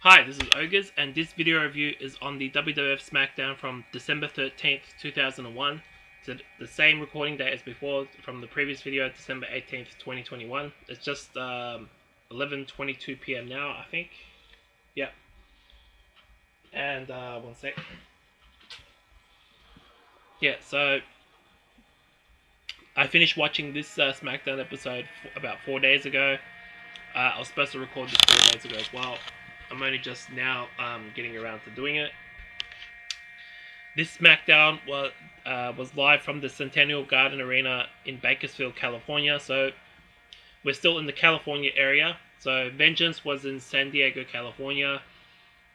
Hi, this is Ogres, and this video review is on the WWF SmackDown from December 13th, 2001. It's the same recording date as before from the previous video, December 18th, 2021. It's just 11:22 p.m. now, I think. Yeah. And one sec. Yeah, so I finished watching this SmackDown episode about 4 days ago. I was supposed to record this 4 days ago as well. I'm only just now getting around to doing it. This SmackDown was live from the Centennial Garden Arena in Bakersfield, California. So we're still in the California area. So Vengeance was in San Diego, California.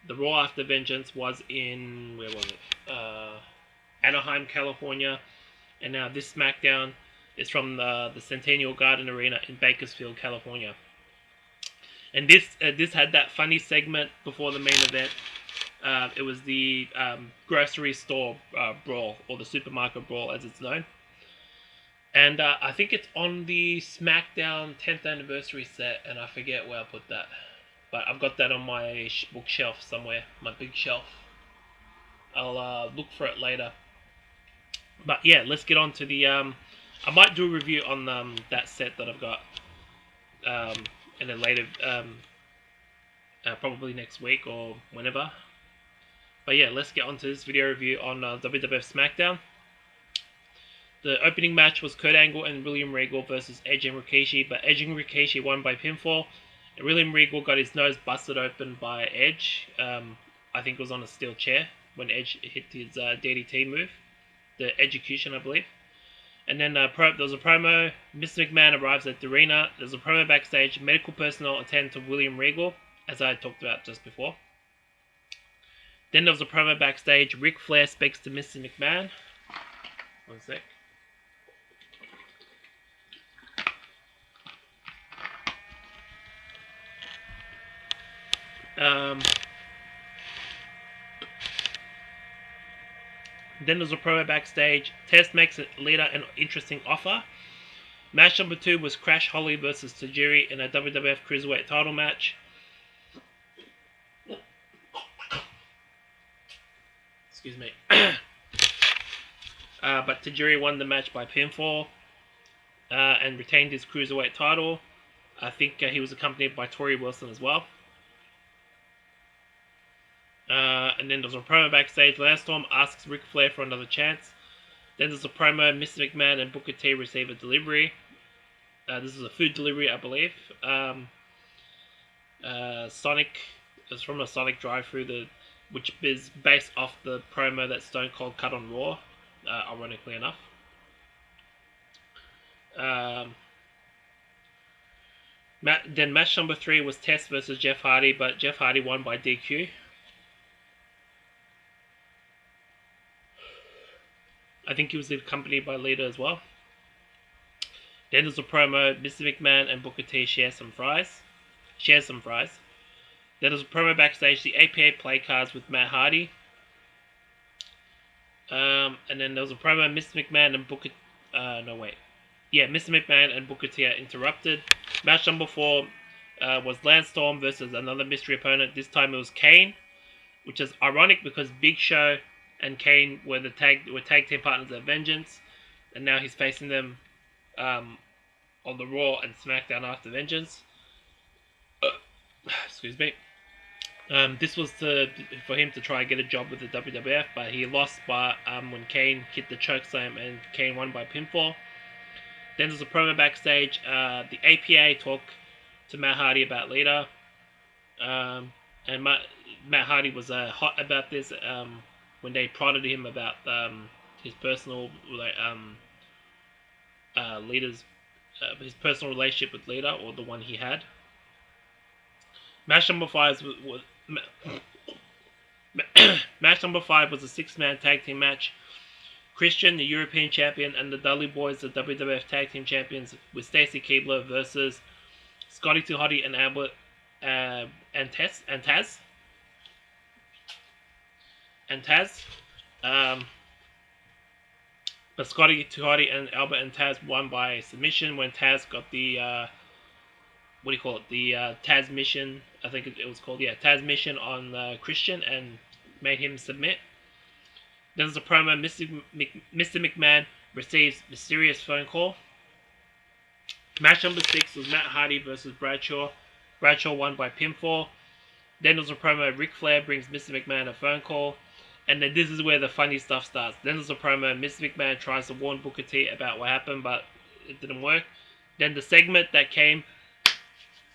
The Raw after Vengeance was in, where was it? Anaheim, California. And now this SmackDown is from the Centennial Garden Arena in Bakersfield, California. And this had that funny segment before the main event. It was the grocery store brawl, or the supermarket brawl as it's known. And I think it's on the SmackDown 10th anniversary set, and I forget where I put that. But I've got that on my bookshelf somewhere, my big shelf. I'll look for it later. But yeah, let's get on to the... I might do a review on that set that I've got. And then later, probably next week or whenever. But yeah, let's get on to this video review on WWF SmackDown. The opening match was Kurt Angle and William Regal versus Edge and Rikishi, but Edge and Rikishi won by pinfall. And William Regal got his nose busted open by Edge. I think it was on a steel chair when Edge hit his DDT move. The execution, I believe. And then there was a promo. Mr. McMahon arrives at the arena. There's a promo backstage. Medical personnel attend to William Regal, as I talked about just before. Then there was a promo backstage. Ric Flair speaks to Mr. McMahon. One sec. Then there's a promo backstage. Test makes Lita an interesting offer. Match number 2 was Crash Holly versus Tajiri in a WWF Cruiserweight title match. Excuse me. But Tajiri won the match by pinfall and retained his Cruiserweight title. I think he was accompanied by Tori Wilson as well. And then there's a promo backstage. Lance Storm asks Ric Flair for another chance. Then there's a promo. Mr. McMahon and Booker T receive a delivery. This is a food delivery, I believe. Sonic is from a Sonic drive-through, which is based off the promo that Stone Cold cut on Raw, ironically enough. Then match number 3 was Test versus Jeff Hardy, but Jeff Hardy won by DQ. I think he was accompanied by Lita as well. Then there's a promo. Mr. McMahon and Booker T share some fries. Then there's a promo backstage. The APA play cards with Matt Hardy. And then there was a promo. Mr. McMahon and Booker... Mr. McMahon and Booker T are interrupted. Match number 4 was Lance Storm versus another mystery opponent. This time it was Kane, which is ironic because Big Show and Kane were tag team partners at Vengeance, and now he's facing them on the Raw and SmackDown after Vengeance. Excuse me. This was for him to try and get a job with the WWF, but he lost by when Kane hit the chokeslam, and Kane won by pinfall. Then there's a promo backstage. The APA talk to Matt Hardy about Lita, and Matt Hardy was hot about this. When they prodded him about his personal his personal relationship with Lita, or the one he had. Match number 5 was match number 5 was a 6-man tag team match. Christian, the European champion, and the Dudley Boys, the WWF tag team champions, with Stacy Keibler versus Scotty 2 Hotty and Albert and Taz. But Scotty 2 Hotty and Albert and Taz won by submission when Taz got the Taz mission I think it was called, yeah, Taz mission on Christian and made him submit. Then there's a promo. Mr. McMahon receives mysterious phone call. Match number 6 was Matt Hardy versus Bradshaw. Bradshaw won by pinfall. Then there's a promo. Ric Flair brings Mr. McMahon a phone call. And then this is where the funny stuff starts. Then there's a promo. Mr. McMahon tries to warn Booker T about what happened, but it didn't work. Then the segment that came.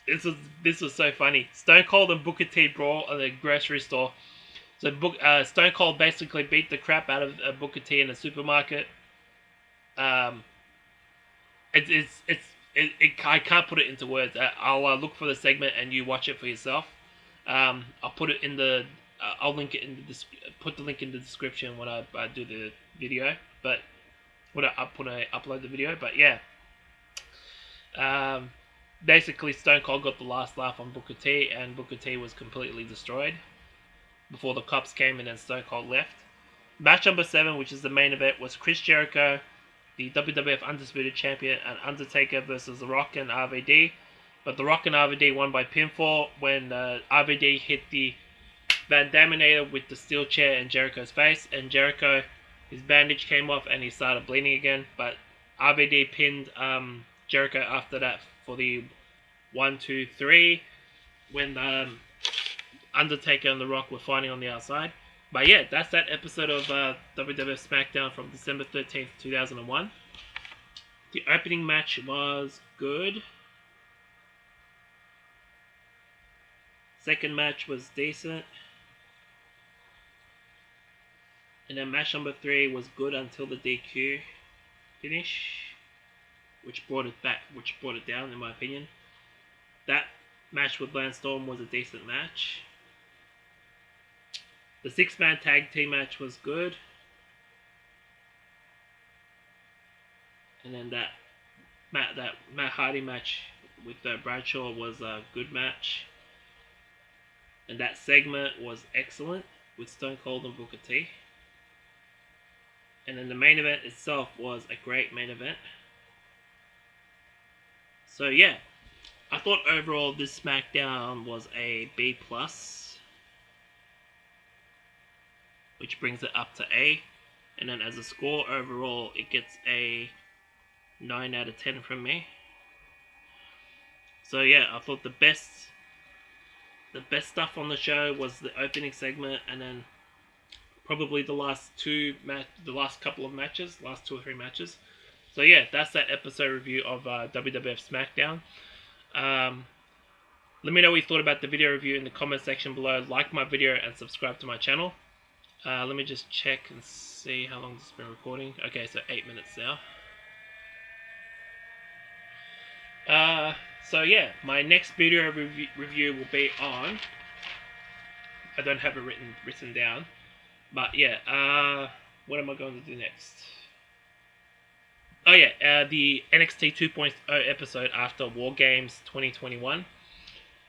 This was so funny. Stone Cold and Booker T brawl at the grocery store. So Stone Cold basically beat the crap out of Booker T in a supermarket. I can't put it into words. I'll look for the segment and you watch it for yourself. I'll put it in the. I'll link it in the put the link in the description when I do the video. But when I upload the video. But yeah. Basically, Stone Cold got the last laugh on Booker T, and Booker T was completely destroyed before the cops came and then Stone Cold left. Match number 7, which is the main event, was Chris Jericho, the WWF Undisputed Champion, and Undertaker versus The Rock and RVD. But The Rock and RVD won by pinfall when RVD hit the Van Daminator with the steel chair in Jericho's face, and Jericho, his bandage came off and he started bleeding again. But RVD pinned Jericho after that for the 1, 2, 3 when Undertaker and The Rock were fighting on the outside. But yeah, that's that episode of WWF SmackDown from December 13th, 2001. The opening match was good. Second match was decent. And then match number 3 was good until the DQ finish, which brought it down in my opinion. That match with Lance Storm was a decent match. The 6-man tag team match was good. And then that Matt Hardy match with Bradshaw was a good match. And that segment was excellent with Stone Cold and Booker T. And then the main event itself was a great main event. So yeah, I thought overall this SmackDown was a B+, which brings it up to A. And then as a score overall, it gets a 9 out of 10 from me. So yeah, I thought the best stuff on the show was the opening segment, and then probably the last couple of matches, last 2 or 3 matches. So yeah, that's that episode review of WWF SmackDown. Let me know what you thought about the video review in the comment section below. Like my video and subscribe to my channel. Let me just check and see how long this has been recording. Okay, so 8 minutes now. So yeah, my next video review will be on. I don't have it written down, but yeah. What am I going to do next? Oh yeah, the NXT 2.0 episode after War Games 2021.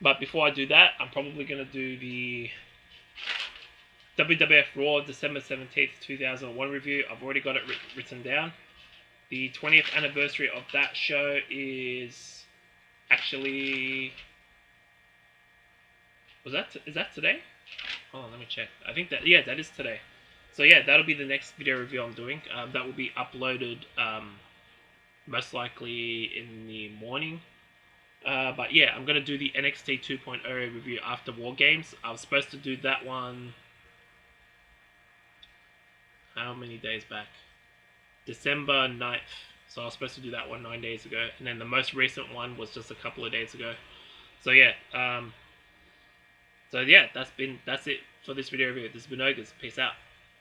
But before I do that, I'm probably going to do the WWF Raw December 17th, 2001 review. I've already got it written down. The 20th anniversary of that show is actually... is that today? Oh, let me check. I think that is today. So yeah, that'll be the next video review I'm doing. That will be uploaded most likely in the morning. But yeah, I'm going to do the NXT 2.0 review after War Games. I was supposed to do that one... how many days back? December 9th. So I was supposed to do that one 9 days ago. And then the most recent one was just a couple of days ago. So yeah. That's it for this video review. This has been Ogres. Peace out.